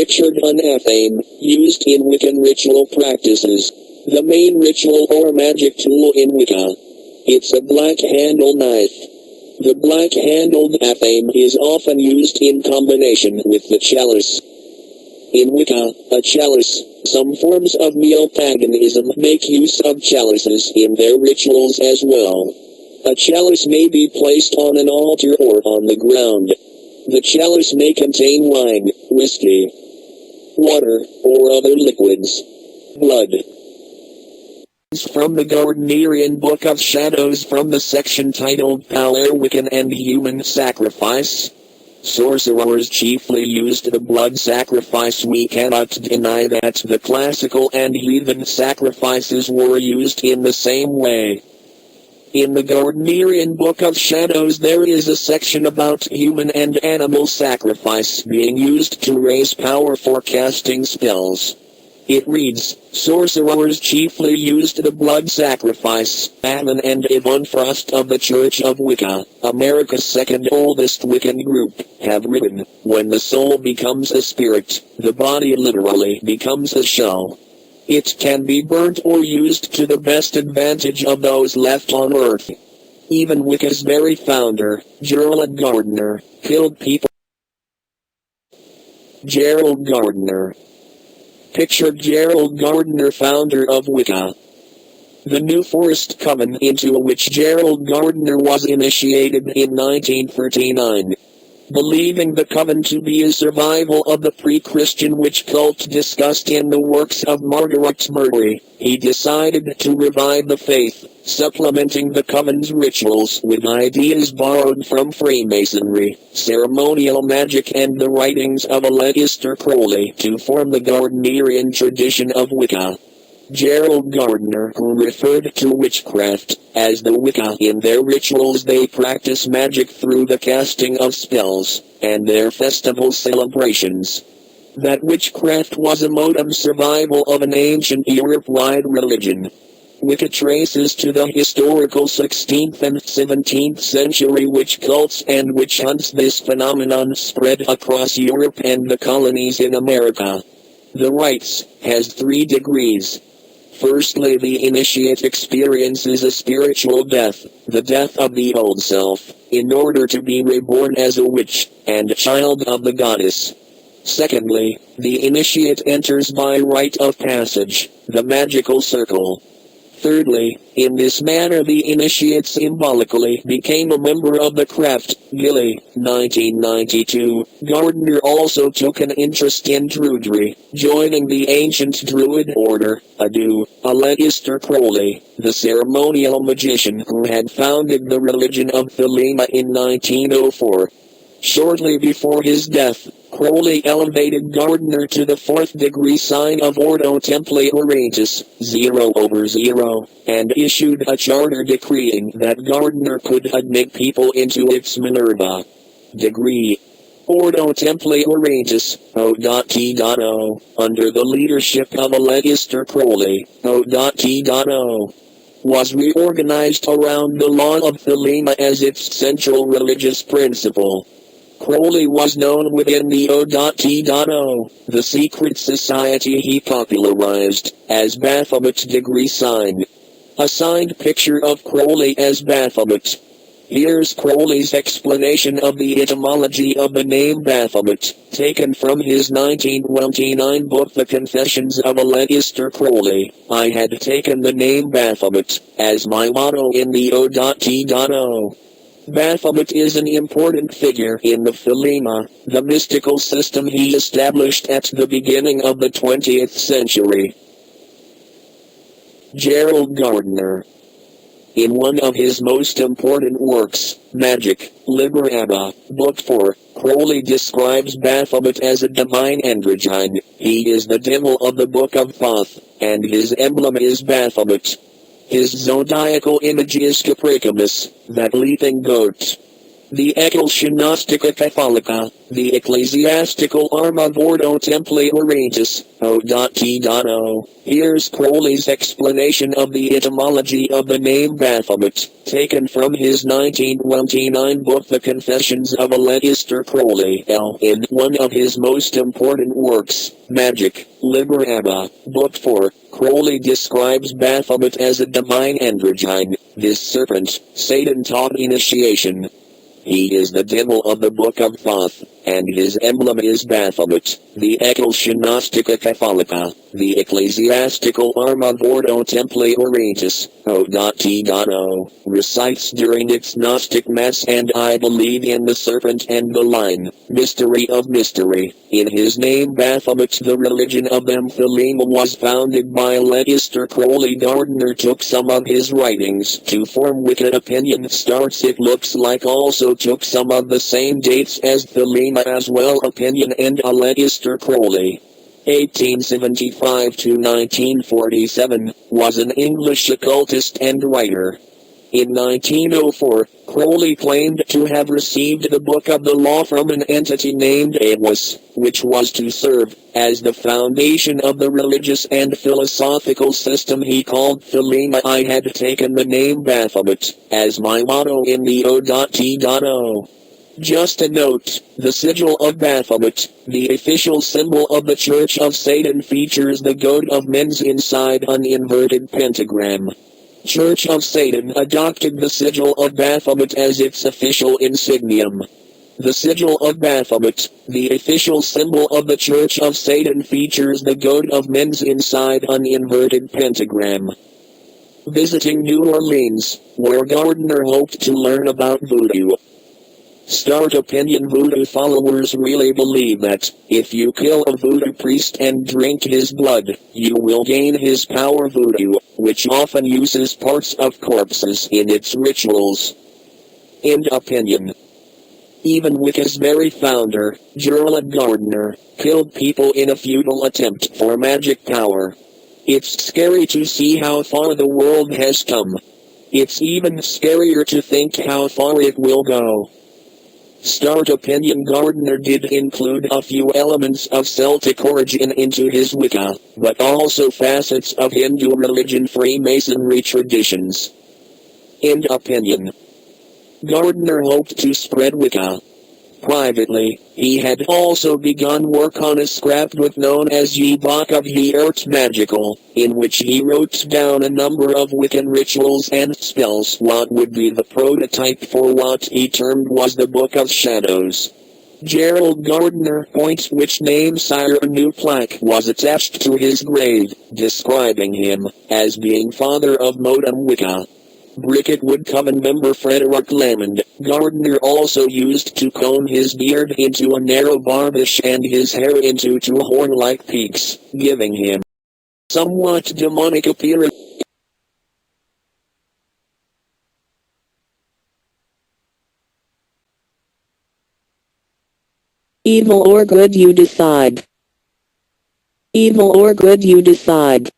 pictured an athame, used in Wiccan ritual practices. The main ritual or magic tool in Wicca. It's a black-handled knife. The black-handled athame is often used in combination with the chalice. In Wicca, a chalice, some forms of neo-paganism make use of chalices in their rituals as well. A chalice may be placed on an altar or on the ground. The chalice may contain wine, whiskey, water, or other liquids. Blood. From the Gardnerian Book of Shadows from the section titled Power Wiccan and Human Sacrifice. Sorcerers chiefly used the blood sacrifice. We cannot deny that the classical and heathen sacrifices were used in the same way. In the Gardnerian Book of Shadows there is a section about human and animal sacrifice being used to raise power for casting spells. It reads, sorcerers chiefly used the blood sacrifice. Alan and Yvonne Frost of the Church of Wicca, America's second oldest Wiccan group, have written, when the soul becomes a spirit, the body literally becomes a shell. It can be burnt or used to the best advantage of those left on earth. Even Wicca's very founder, Gerald Gardner, killed people. Gerald Gardner. Picture Gerald Gardner, founder of Wicca. The New Forest Coven, into which Gerald Gardner was initiated in 1939. Believing the coven to be a survival of the pre-Christian witch cult discussed in the works of Margaret Murray, he decided to revive the faith, supplementing the coven's rituals with ideas borrowed from Freemasonry, ceremonial magic and the writings of Aleister Crowley to form the Gardnerian tradition of Wicca. Gerald Gardner, who referred to witchcraft as the Wicca in their rituals, they practice magic through the casting of spells, and their festival celebrations. That witchcraft was a modern survival of an ancient Europe-wide religion. Wicca traces to the historical 16th and 17th century witch cults and witch hunts. This phenomenon spread across Europe and the colonies in America. The rites has 3 degrees. Firstly, the initiate experiences a spiritual death, the death of the old self, in order to be reborn as a witch, and child of the goddess. Secondly, the initiate enters by rite of passage, the magical circle. Thirdly, in this manner the initiate symbolically became a member of the craft. Gilly, 1992. Gardner also took an interest in Druidry, joining the ancient Druid order, Aleister Crowley, the ceremonial magician who had founded the religion of Thelema in 1904. Shortly before his death, Crowley elevated Gardner to the 4th degree sign of Ordo Templi Orientis, 0/0, and issued a charter decreeing that Gardner could admit people into its Minerva degree. Ordo Templi Orientis, O.T.O, under the leadership of Aleister Crowley, O.T.O, was reorganized around the law of Thelema as its central religious principle. Crowley was known within the O.T.O, the secret society he popularized, as Baphomet degree sign. A signed picture of Crowley as Baphomet. Here's Crowley's explanation of the etymology of the name Baphomet, taken from his 1929 book The Confessions of Aleister Crowley. I had taken the name Baphomet as my motto in the O.T.O. Baphomet is an important figure in the Thelema, the mystical system he established at the beginning of the 20th century. Gerald Gardner. In one of his most important works, Magic, Liber ABBA, Book 4, Crowley describes Baphomet as a divine androgyne. He is the devil of the Book of Thoth, and his emblem is Baphomet. His zodiacal image is Capricornus, that leaping goat. The Ecclesiastica Catholica, the Ecclesiastical Arma Vordo Templi Orientis, O.T.O. Here's Crowley's explanation of the etymology of the name Baphomet, taken from his 1929 book The Confessions of Aleister Crowley in one of his most important works, Magic, Liber Abba, Book 4. Crowley describes Baphomet as a divine androgyne. This serpent, Satan taught initiation. He is the devil of the Book of Thoth, and his emblem is Baphomet. The Ecclesiastica Catholica, the Ecclesiastical Arma Vordo Templi Orientis, O.T.O. recites during its Gnostic Mass, and I believe in the serpent and the lion, mystery of mystery. In his name Baphomet, the religion of them Thelema was founded by Aleister Crowley. Gardner took some of his writings to form Wiccan opinion starts. It looks like also took some of the same dates as Thelema as well. Opinion and Aleister Crowley, 1875 to 1947, was an English occultist and writer. In 1904, Crowley claimed to have received the Book of the Law from an entity named Awis, which was to serve as the foundation of the religious and philosophical system he called Thelema. I had taken the name Baphomet as my motto in the O.T.O. Just a note, the sigil of Baphomet, the official symbol of the Church of Satan, features the goat of men's inside an inverted pentagram. Church of Satan adopted the sigil of Baphomet as its official insignium. The sigil of Baphomet, the official symbol of the Church of Satan, features the goat of men's inside an inverted pentagram. Visiting New Orleans, where Gardner hoped to learn about voodoo. Start opinion. Voodoo followers really believe that, if you kill a voodoo priest and drink his blood, you will gain his power. Voodoo, which often uses parts of corpses in its rituals. End opinion. Even Wicca's very founder, Gerald Gardner, killed people in a futile attempt for magic power. It's scary to see how far the world has come. It's even scarier to think how far it will go. Start opinion. Gardner did include a few elements of Celtic origin into his Wicca, but also facets of Hindu religion, Freemasonry traditions. End opinion. Gardner hoped to spread Wicca. Privately, he had also begun work on a scrapbook known as Ye Book of Ye Art Magical, in which he wrote down a number of Wiccan rituals and spells. What would be the prototype for what he termed was the Book of Shadows. Gerald Gardner points which name sire a new plaque was attached to his grave, describing him as being father of modern Wicca. Bricketwood Coven member Frederick Lamond, Gardner also used to comb his beard into a narrow barbish and his hair into two horn-like peaks, giving him somewhat demonic appearance. Evil or good, you decide. Evil or good, you decide.